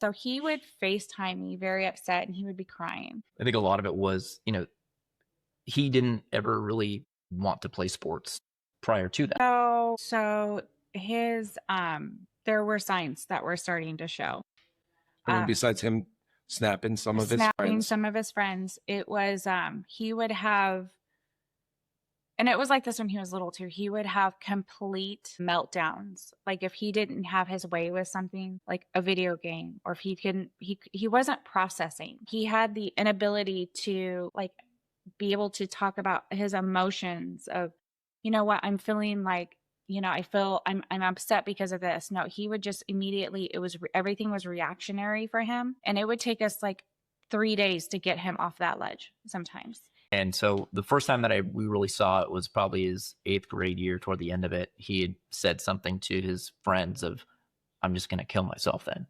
So he would FaceTime me very upset and he would be crying. I think a lot of it was, he didn't ever really want to play sports prior to that. So his there were signs that were starting to show. I mean, besides him snapping some of his friends, it was he would have, and it was like this when he was little too, he would have complete meltdowns. Like if he didn't have his way with something like a video game, or if he couldn't, he wasn't processing. He had the inability to like be able to talk about his emotions of, you know what, I'm feeling like, I feel I'm upset because of this. No, he would just immediately, everything was reactionary for him. And it would take us like 3 days to get him off that ledge sometimes. And so the first time that we really saw it was probably his 8th grade year. Toward the end of it, he had said something to his friends of, I'm just going to kill myself then,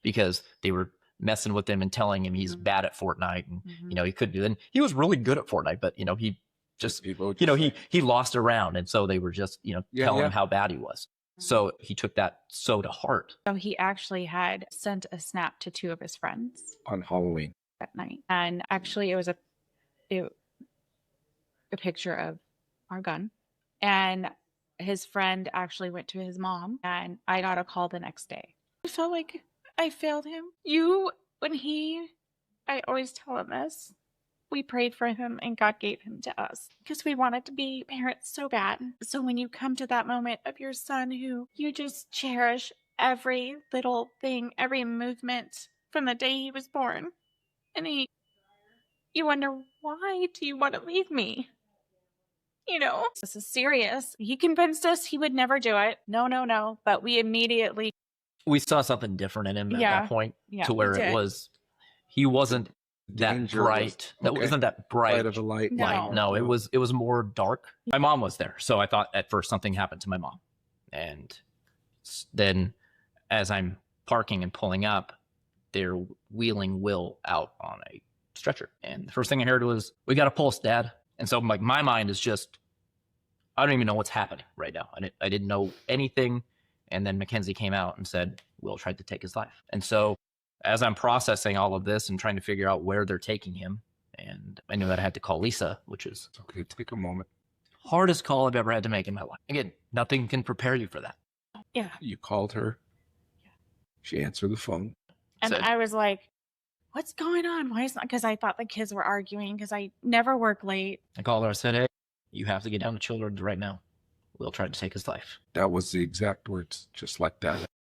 because they were messing with him and telling him he's bad at Fortnite and, he couldn't do it. And he was really good at Fortnite, but, he just, he lost a round. And so they were just, telling him how bad he was. So he took that so to heart. So he actually had sent a snap to 2 of his friends on Halloween that night. And actually it was a picture of our gun. And his friend actually went to his mom, and I got a call the next day. I felt like I failed him. I always tell him this. We prayed for him and God gave him to us because we wanted to be parents so bad. So when you come to that moment of your son who you just cherish every little thing, every movement from the day he was born, and you wonder, why do you want to leave me? This is serious. He convinced us he would never do it. No. But we saw something different in him at that point, to where he wasn't that bright. That wasn't that bright of a light. No, it was more dark. My mom was there, so I thought at first something happened to my mom. And then as I'm parking and pulling up, they're wheeling Will out on a stretcher. And the first thing I heard was, "We got a pulse, Dad." And so like my mind is just, I don't even know what's happening right now. I didn't know anything. And then Mackenzie came out and said, Will tried to take his life. And so as I'm processing all of this and trying to figure out where they're taking him, and I knew that I had to call Lisa, which is okay. Take a moment. Hardest call I've ever had to make in my life. Again, nothing can prepare you for that. Yeah. You called her. Yeah. She answered the phone. And I was like, what's going on? Why is not? Because I thought the kids were arguing because I never work late. I called her. I said, "Hey, you have to get down to Children's right now. Will tried to take his life." That was the exact words, just like that.